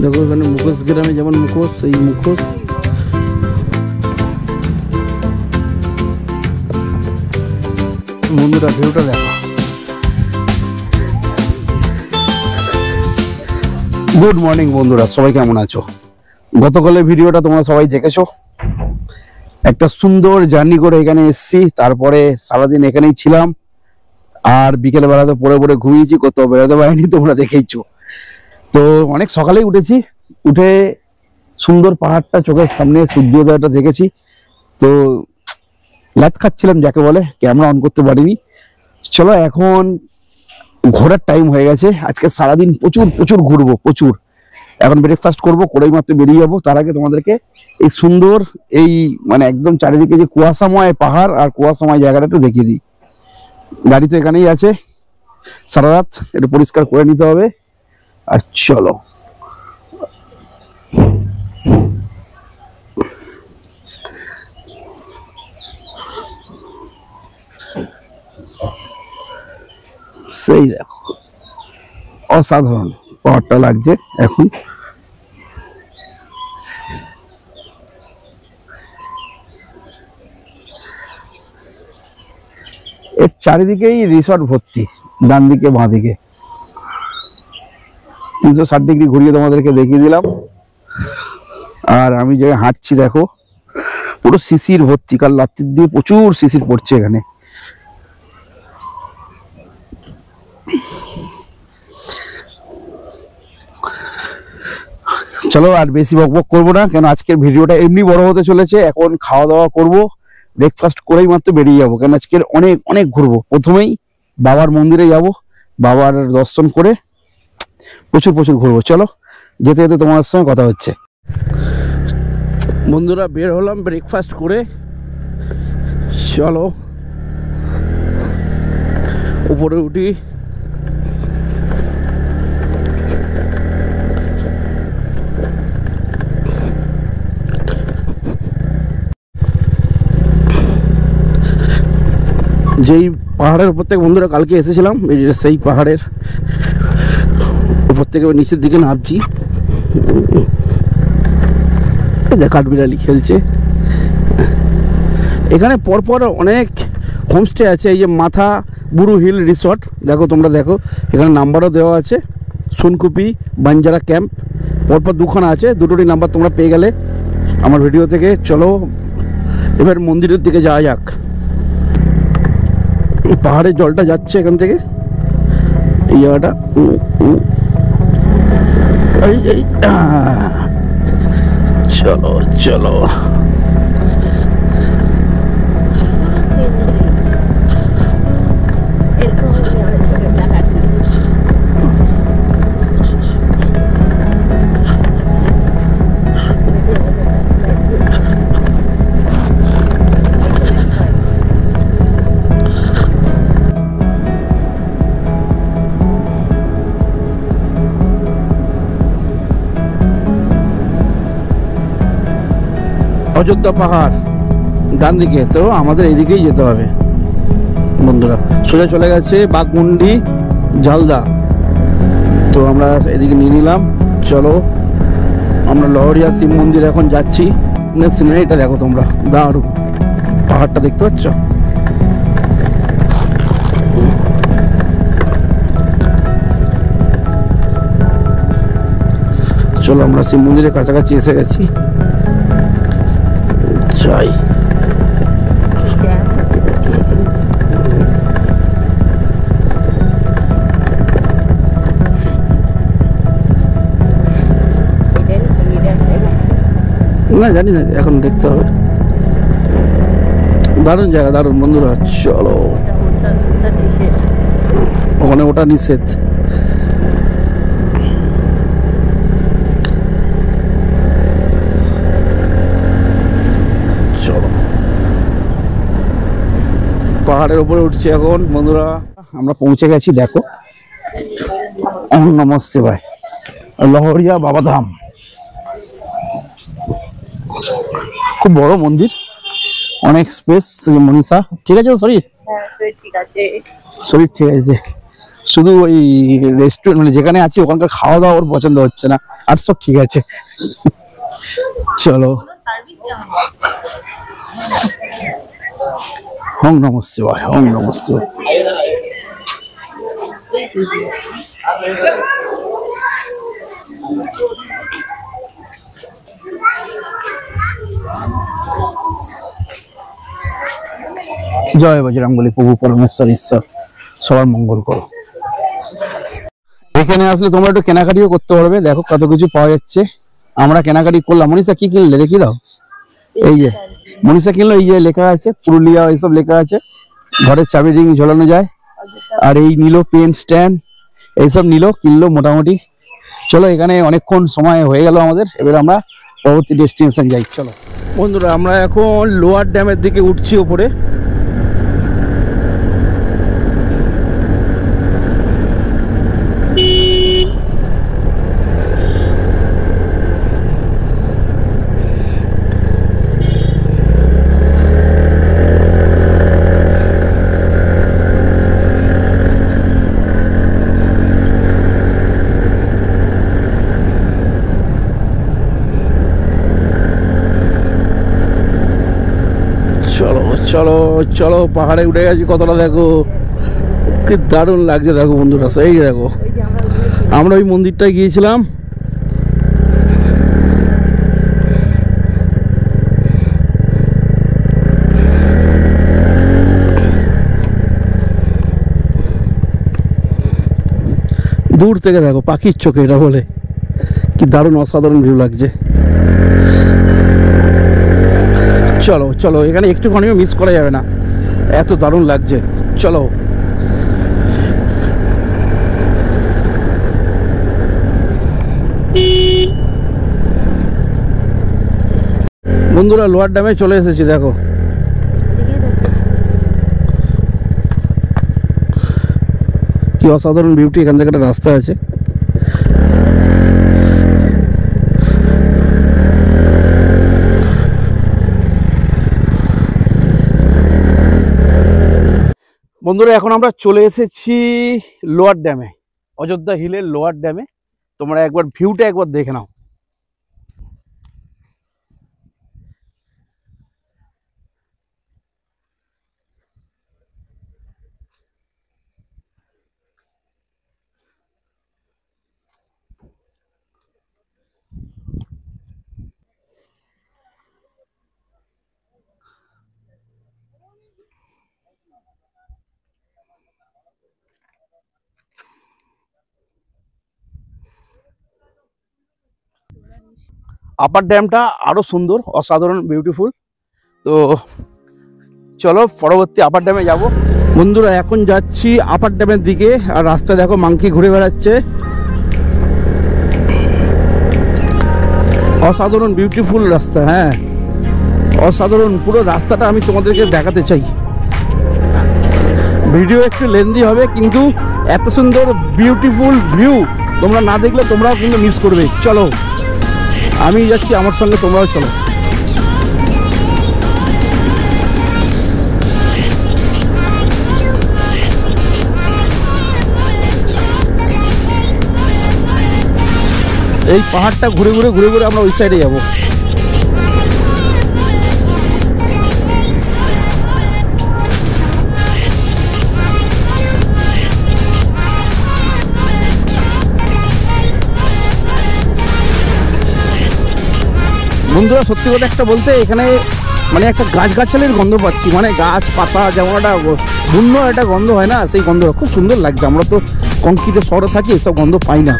দেখো এখানে মুখোশ গ্রামে যেমন মুখোশ, এই মুখোশ। বন্ধুরা ভিউটা দেখো। গুড মর্নিং বন্ধুরা, সবাই কেমন আছো? গতকালের ভিডিওটা তোমরা সবাই দেখেছো। একটা সুন্দর জার্নি করে এখানে এসেছি, তারপরে সারাদিন এখানেই ছিলাম, আর বিকেল বেলা তো পড়ে পড়ে ঘুমিয়েছি, কোথাও বেরোতে পারিনি, তোমরা দেখেইছো। তো অনেক সকালেই উঠেছি, উঠে সুন্দর পাহাড়টা চোখের সামনে, সূর্যোদয়টা দেখেছি। তো লাত খাচ্ছিলাম যাকে বলে, ক্যামেরা অন করতে পারিনি। চলো এখন ঘোরার টাইম হয়ে গেছে। আজকে সারাদিন প্রচুর প্রচুর ঘুরবো, প্রচুর। এখন ব্রেকফাস্ট করবো, করেই মাত্র বেরিয়ে যাবো। তার আগে তোমাদেরকে এই সুন্দর, এই মানে একদম চারিদিকে যে কুয়াশাময় পাহাড় আর কুয়াশাময় জায়গাটা একটু দেখিয়ে দিই। গাড়ি তো এখানেই আছে, সারা রাত একটু পরিষ্কার করে নিতে হবে। আর চলো সেই দেখো, অসাধারণ পাহাড়টা লাগছে এখন। এর চারিদিকেই রিসর্ট ভর্তি, ডান দিকে বাঁ দিকে। 360 ডিগ্রি ঘুরিয়ে তোমাদেরকে দেখিয়ে দিলাম। আর আমি যে হাঁটছি দেখো, পুরো শিশির ভর্তি, কাল রাত্রির দিয়ে প্রচুর শিশির পড়ছে এখানে। চলো আর বেশি বকবক করবো না, কেন আজকের ভিডিওটা এমনি বড় হতে চলেছে। এখন খাওয়া দাওয়া করবো, ব্রেকফাস্ট করেই মাত্র বেরিয়ে যাবো, কেন আজকের অনেক অনেক ঘুরবো। প্রথমেই বাবার মন্দিরে যাব, বাবার দর্শন করে প্রচুর প্রচুর ঘুরবো। চলো যেতে যেতে তোমার সঙ্গে কথা হচ্ছে। বন্ধুরা বের হলাম ব্রেকফাস্ট করে, চলো উপরে উঠি। যেই পাহাড়ের উপর থেকে বন্ধুরা কালকে এসেছিলাম, সেই পাহাড়ের উপর থেকে নিচের দিকে নামছি। কাঠবিড়ালি খেলছে এখানে। পরপর অনেক হোমস্টে আছে। এই যে মাথা বুরু হিল রিসর্ট, দেখো তোমরা দেখো, এখানে নাম্বারও দেওয়া আছে। সোনকুপি বাঞ্জারা ক্যাম্প, পরপর দুখানা আছে, দুটোরই নাম্বার তোমরা পেয়ে গেলে আমার ভিডিও থেকে। চলো এবার মন্দিরের দিকে যাওয়া যাক। পাহাড়ের জলটা যাচ্ছে এখান থেকে, এই জায়গাটা। চলো চলো অযোধ্যা পাহাড় ডান দিকে, তো আমাদের এইদিকেই যেতে হবে বন্ধুরা। সোজা চলে গেছে বাঘমুন্ডি ঝালদা, তো আমরা এদিকে নিয়ে নিলাম। চলো আমরা লহরিয়া শিব মন্দির এখন যাচ্ছি। সিনারিটা দেখো তোমরা, দারুণ পাহাড়টা দেখতে পাচ্ছ। চলো আমরা শিব মন্দিরের কাছাকাছি এসে গেছি, যাই। না জানি না, এখন দেখতে হবে। দারুণ জায়গা, দারুণ বন্ধুরা। চলো, ওখানে ওটা নিষেধ। পাহাড়ের উপরে উঠছি এখন বন্ধুরা। আমরা পৌঁছে গেছি, দেখো। ওম নমঃ শিবায়, লহরিয়া বাবাধাম। খুব বড় মন্দির, অনেক স্পেস। মনীষা ঠিক আছে? শরীর ঠিক আছে, শরীর ঠিক আছে। শুধু ওই রেস্টুরেন্ট মানে যেখানে আছি ওখানকার খাওয়া দাওয়া ওর পছন্দ হচ্ছে না, আর সব ঠিক আছে। চলো, ওম নমঃ শিবায়, ওম নমঃ শিবায়। জয় বজরংবলী, প্রভু পরমেশ্বর ঈশ্বর সবার মঙ্গল করো। এখানে আসলে তোমরা একটু কেনাকাটিও করতে পারবে, দেখো কত কিছু পাওয়া যাচ্ছে। আমরা কেনাকাটি করলাম। মনীষা কি কিনলে দেখি দাও। এই যে মনীষা কিনলো, এই যে লেখা আছে পুরুলিয়া, এইসব লেখা আছে। ঘরের চাবি রিং ঝোলানো যায়। আর এই নিল পেন স্ট্যান্ড, এইসব কিনলো মোটামুটি। চলো, এখানে অনেকক্ষণ সময় হয়ে গেল আমাদের, এবার আমরা পরবর্তী ডেস্টিনেশন যাই। চলো বন্ধুরা, আমরা এখন লোয়ার ড্যামের দিকে উঠছি ওপরে। চলো চলো, পাহাড়ে উঠে গেছি, কতটা দেখো, কি দারুণ লাগছে দেখো বন্ধুরা। এই দেখো, আমরা ওই মন্দিরটায় গিয়েছিলাম। দূর থেকে দেখো, পাখির চোখে এটা বলে, কি দারুণ অসাধারণ ভিউ লাগছে। চলো চলো, এখানে একটুখানিও মিস করা যাবে না, এত দারুণ লাগছে। চলো বন্ধুরা, লোয়ার ড্যামে চলে এসেছি, দেখো কি অসাধারণ বিউটি। এখান থেকে একটা রাস্তা আছে। বন্ধুরা, এখন আমরা চলে এসেছি লোয়ার ড্যামে, অযোধ্যা হিলের লোয়ার ড্যামে। তোমরা একবার ভিউটা একবার দেখে নাও। আপার ড্যামটা আরো সুন্দর, অসাধারণ বিউটিফুল। তো চলো পরবর্তী আপার ড্যামে যাব। বন্ধুরা, এখন যাচ্ছি আপার ড্যামের দিকে। আর রাস্তা দেখো, মাংকি ঘুরে বেড়াচ্ছে, অসাধারণ বিউটিফুল রাস্তা। হ্যাঁ, অসাধারণ পুরো রাস্তাটা আমি তোমাদেরকে দেখাতে চাই। ভিডিও একটু লেন্দি হবে, কিন্তু এত সুন্দর বিউটিফুল ভিউ তোমরা না দেখলে তোমরাও কিন্তু মিস করবে। চলো, আমি যাচ্ছি, আমার সঙ্গে তোমরাও চলো। এই পাহাড়টা ঘুরে ঘুরে ঘুরে ঘুরে আমরা ওই সাইডে যাবো। বন্ধুরা, সত্যি কথা একটা বলতে, এখানে মানে একটা গাছগাছালির গন্ধ পাচ্ছি, মানে গাছ পাতা যেমন একটা ভিন্ন একটা গন্ধ হয় না, সেই গন্ধটা খুব সুন্দর লাগছে। আমরা তো কংক্রিটের শহরে থাকি, এসব গন্ধ পাই না।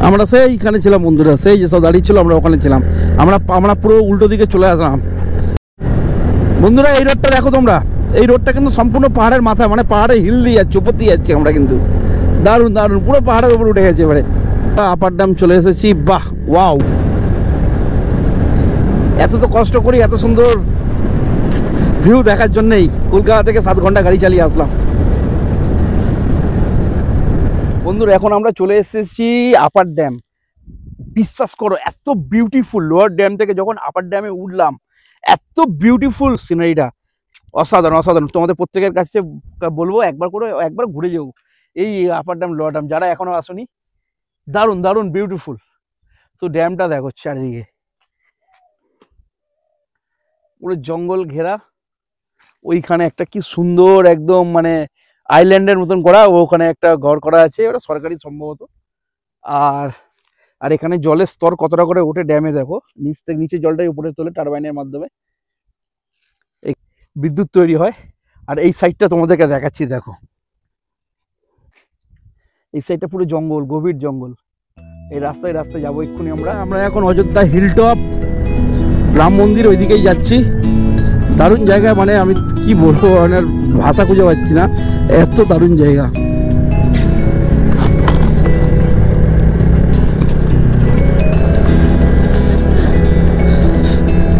আমরা সেইখানে ছিলাম বন্ধুরা, সেই যে সব দাঁড়িয়ে ছিল আমরা ওখানে ছিলাম। আমরা পুরো উল্টো দিকে চলে আসলাম বন্ধুরা। এই রোডটা দেখো তোমরা, এই রোডটা কিন্তু সম্পূর্ণ পাহাড়ের মাথায়, মানে পাহাড়ের হিল দিয়ে যাচ্ছে, উপর দিয়ে যাচ্ছি আমরা কিন্তু। দারুণ দারুণ, পুরো পাহাড়ের উপর উঠে গেছে। এবারে আপার ড্যাম চলে এসেছি। বাহ, ওয়াও, এত তো কষ্ট করি এত সুন্দর ভিউ দেখার জন্যই কলকাতা থেকে 7 ঘন্টা গাড়ি চালিয়ে আসলাম বন্ধুরা। এখন আমরা চলে এসেছি আপার ড্যাম। বিশ্বাস করো এত বিউটিফুল, লোয়ার ড্যাম থেকে যখন আপার ড্যামে উঠলাম এত বিউটিফুল সিনারিটা, অসাধারণ অসাধারণ। তোমাদের প্রত্যেকের কাছে বলবো একবার ঘুরে যাও এই আপার ড্যাম লোয়ার ড্যাম, যারা এখনো আসনি। দারুণ দারুণ বিউটিফুল। তো ড্যামটা দেখো চারিদিকে পুরো জঙ্গল ঘেরা, ওইখানে একটা কি সুন্দর একদম মানে আইল্যান্ডের মতন করা, ওখানে একটা ঘর করা আছে, ওটা সরকারি সম্ভবত। আর এখানে জলের স্তর কতটা করে ওঠে ড্যামে দেখো, নিচ থেকে নিচে জলটাই উপরে তোলে টারবাইনের মাধ্যমে, এই বিদ্যুৎ তৈরি হয়। আর এই সাইডটা তোমাদেরকে দেখাচ্ছি, দেখো এই সাইডটা পুরো জঙ্গল, গভীর জঙ্গল। এই রাস্তায় যাবো এক্ষুনি আমরা এখন অযোধ্যা হিলটপ রাম মন্দির ওইদিকেই যাচ্ছি। দারুণ জায়গা, মানে আমি কি বলবো, মানে ভাষা খুঁজে পাচ্ছি না, এত দারুণ জায়গা।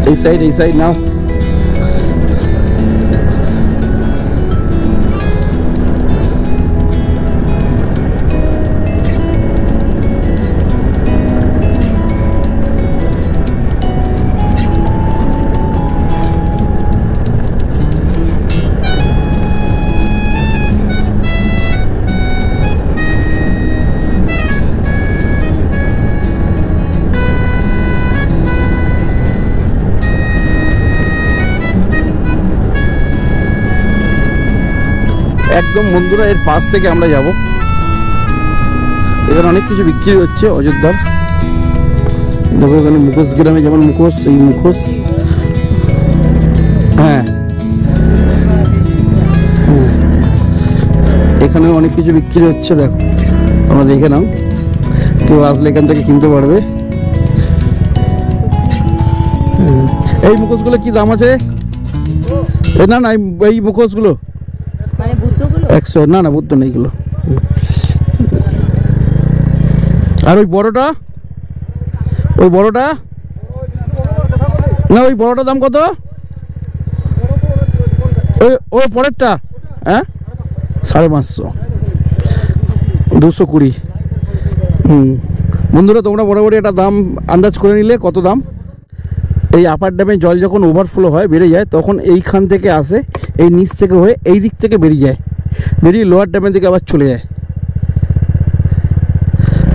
এই সাইড নাও। একদম বন্ধুরা এর পাশ থেকে আমরা যাব। এখানে অনেক কিছু বিক্রি হচ্ছে অযোধ্যার। দেখো এখানে মুখোশ গ্রামে যেমন মুখোশ, এই মুখোশ, হ্যাঁ এখানে অনেক কিছু বিক্রি হচ্ছে। দেখো তোমরা দেখে নাও, কেউ আসলে এখান থেকে কিনতে পারবে। এই মুখোশগুলো কি দাম আছে? না না এই মুখোশগুলো 100, না না বুদ্ধ নেই এগুলো। আর ওই বড়টা না, ওই বড়টার দাম কত? ওই পরেরটা, হ্যাঁ 550, 220। বন্ধুরা তোমরা মোটামুটি একটা দাম আন্দাজ করে নিলে কত দাম। এই আপার ড্যামে জল যখন ওভারফ্লো হয় বেড়ে যায়, তখন এইখান থেকে আসে, এই নিচ থেকে হয়ে এই দিক থেকে বেরিয়ে যায়, বেরিয়ে লোয়ার ড্যামের দিকে আবার চলে যায়।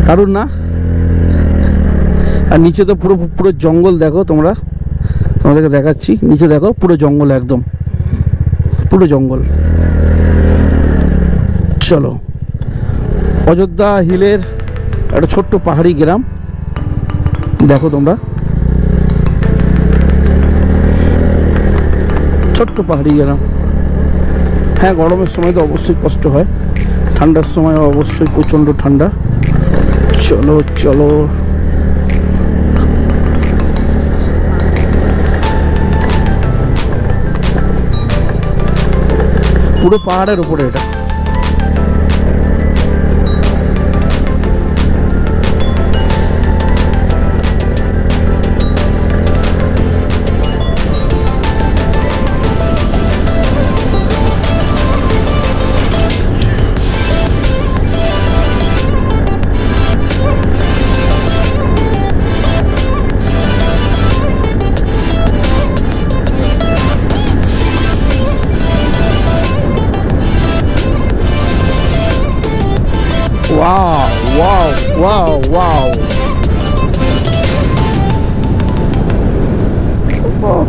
কারণ না, আর নিচে তো পুরো জঙ্গল। দেখো তোমাদেরকে দেখাচ্ছি, নিচে দেখো পুরো জঙ্গল, একদম পুরো জঙ্গল। চলো, অযোধ্যা হিলের একটা ছোট্ট পাহাড়ি গ্রাম দেখো তোমরা, ছোট্ট পাহাড়ি গ্রাম। হ্যাঁ গরমের সময় তো অবশ্যই কষ্ট হয়, ঠান্ডার সময় অবশ্যই প্রচণ্ড ঠান্ডা। চলো চলো, পুরো পাহাড়ের উপরে এটা। Wow, wow, wow, wow. Oh.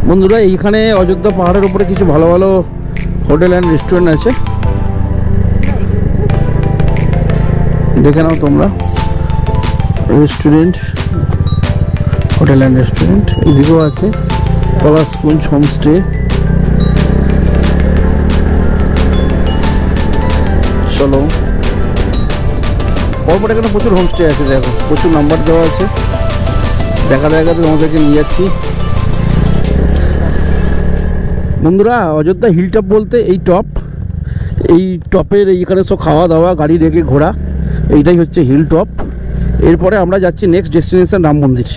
বন্ধুরা এইখানে অযোধ্যা পাহাড়ের উপরে কিছু ভালো ভালো হোটেল অ্যান্ড রেস্টুরেন্ট আছে, দেখে নাও তোমরা। রেস্টুরেন্ট, হোটেল অ্যান্ড রেস্টুরেন্ট এদিকেও আছে, পলাশকুঞ্জ হোমস্টে। চলো, পরপর এখানে প্রচুর হোমস্টে আছে, দেখো প্রচুর নাম্বার দেওয়া আছে। দেখা দেখাতে তোমাদেরকে নিয়ে যাচ্ছি। বন্ধুরা, অযোধ্যা হিল টপ বলতে এই টপের এইখানে সব খাওয়া দাওয়া, গাড়ি রেখে ঘোরা, এইটাই হচ্ছে হিল টপ। এরপরে আমরা যাচ্ছি নেক্সট ডেস্টিনেশন রাম মন্দির।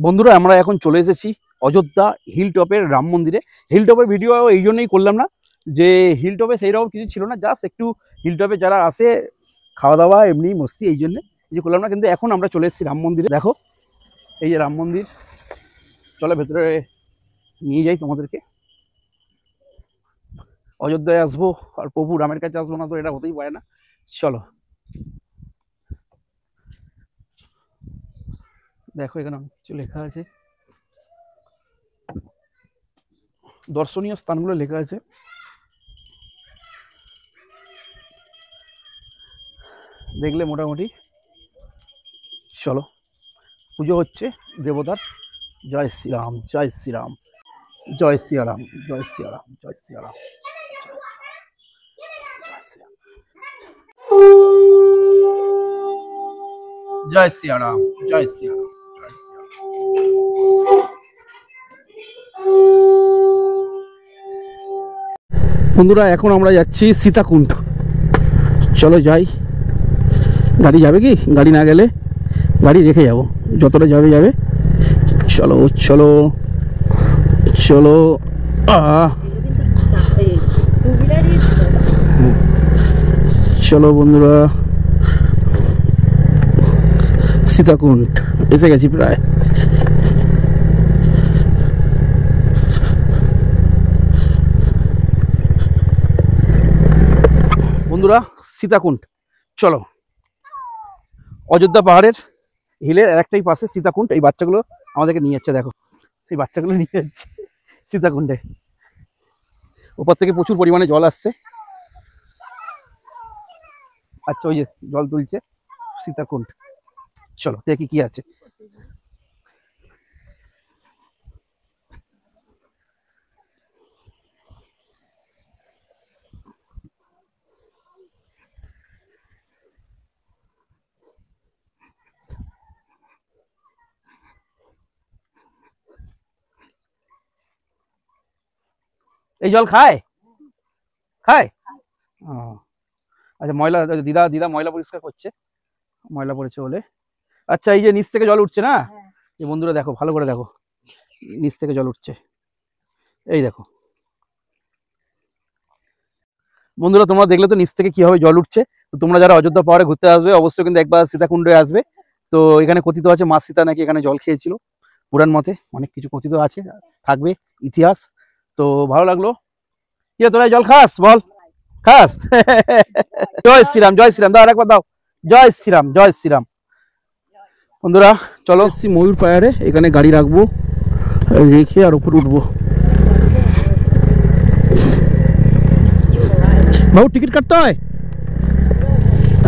বন্ধুরা, আমরা এখন চলে এসেছি অযোধ্যা হিল টপের রাম মন্দিরে। হিল টপের ভিডিও এই জন্যই করলাম না যে হিল টপে সেই রকম কিছু ছিল না, জাস্ট একটু হিল টপে যারা আসে খাওয়া দাওয়া এমনি মস্তি, এই জন্যে কিছু করলাম না। কিন্তু এখন আমরা চলে এসেছি রাম মন্দিরে। দেখো এই যে রাম মন্দির, চলো ভেতরে নিয়ে যাই তোমাদেরকে। অযোধ্যায় আসবো আর প্রভু রামের কাছে আসবো না, তো এটা হতেই পারে না। চলো, দেখো এখানে কিছু লেখা আছে, দর্শনীয় স্থানগুলো লেখা আছে। দেখলে মোটামুটি। চলো, পুজো হচ্ছে দেবতার। জয় শ্রীরাম, জয় শ্রীরাম, জয় শ্রীরাম, জয় শ্রীরাম, জয় শ্রীরাম, জয় শ্রীরাম, জয় শ্রীরাম, জয় শ্রীরাম। বন্ধুরা, এখন আমরা যাচ্ছি সীতাকুণ্ড। চলো যাই। গাড়ি যাবে কি? গাড়ি না গেলে গাড়ি রেখে যাব, যতটা যাবে যাবে। চলো চলো চলো। চলো বন্ধুরা, সীতাকুণ্ড এসে গেছি প্রায়। বন্ধুরা, সীতাকুণ্ড। চলো, অযোধ্যা পাহাড়ের হিলের আরেকটাই পাশে সীতাকুণ্ড। এই বাচ্চাগুলো আমাদেরকে নিয়ে যাচ্ছে, দেখো এই বাচ্চাগুলো নিয়ে যাচ্ছে সীতাকুণ্ডে। ওপর থেকে প্রচুর পরিমাণে জল আসছে। আচ্ছা, ওই যে জল তুলছে সীতাকুণ্ড। চলো দেখি কি আছে। এই জল খায়? খায়? ও আচ্ছা, ময়লা দিদা দিদা ময়লা পরিষ্কার করছে, ময়লা পড়েছে বলে। আচ্ছা, এই যে নিচ থেকে জল উঠছে না, এই বন্ধুরা দেখো ভালো করে দেখো, নিচ থেকে জল উঠছে, এই দেখো। বন্ধুরা, তোমরা দেখলে তো নিচ থেকে কিভাবে জল উঠছে। তো তোমরা যারা অযোধ্যা পাহাড়ে ঘুরতে আসবে অবশ্যই কিন্তু একবার সীতাকুণ্ডে আসবে। তো এখানে কথিত আছে মা সীতা নাকি এখানে জল খেয়েছিল, পুরাণ মতে অনেক কিছু কথিত আছে, থাকবে ইতিহাস। তো ভালো লাগলো। কি তোরা জল খাস? বল, খাস? জয় শ্রীরাম, জয় শ্রীরাম, দাও আরেকবার দাও। জয় শ্রীরাম, জয় শ্রীরাম। বন্ধুরা চলো, ময়ূর পাহাড়ে এখানে গাড়ি রাখবো, রেখে আর উপরে উঠবো। বাবু টিকিট কাটতে হয়?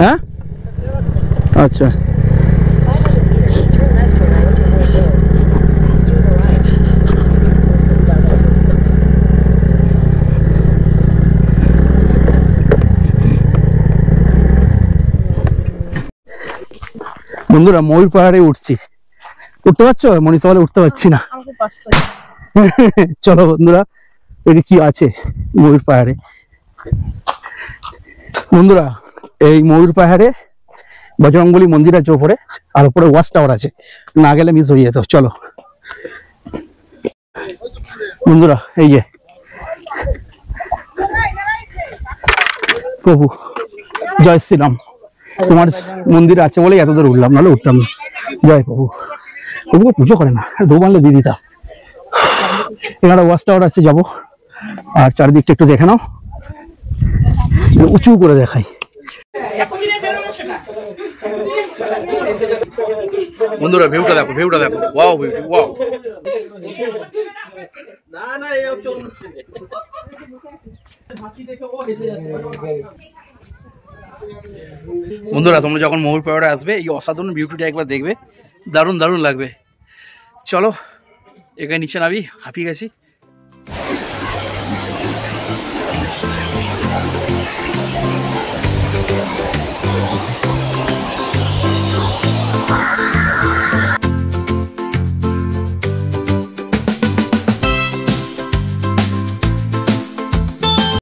হ্যাঁ, আচ্ছা। বন্ধুরা, ময়ূর পাহাড়ে উঠছি, উঠতে পারছো? মনীষা বলে উঠতে পারছি না। চলো বন্ধুরা, এটা কি আছে ময়ূর পাহাড়ে। বন্ধুরা, এই ময়ূর পাহাড়ে বজরংবলী মন্দির আছে উপরে, আর উপরে ওয়াচ টাওয়ার আছে, না গেলে মিস হয়ে যেত। চলো বন্ধুরা, এই যে প্রভু জয় শ্রীরাম, তোমার মন্দির আছে বলে এত দূর উঠলাম, নাহলে উঠতাম না। জয় প্রভু। প্রভুকে পুজো করে না, দৌ বানলে দিয়ে দিতাম। এখানে ওয়াচ টাওয়ার আছে, যাবো। আর চারিদিকটা একটু দেখে নাও, উঁচু করে দেখাই। বন্ধুরা, ভিউটা দেখো, ভিউটা দেখো, ওয়াও বিউটি, ওয়াও। বন্ধুরা, তোমরা যখন ময়ূর পাহাড়ে আসবে এই অসাধারণ বিউটিটা একবার দেখবে, দারুণ দারুণ লাগবে। চলো এখানে নিচে নাবি, হাঁপিয়ে গেছি।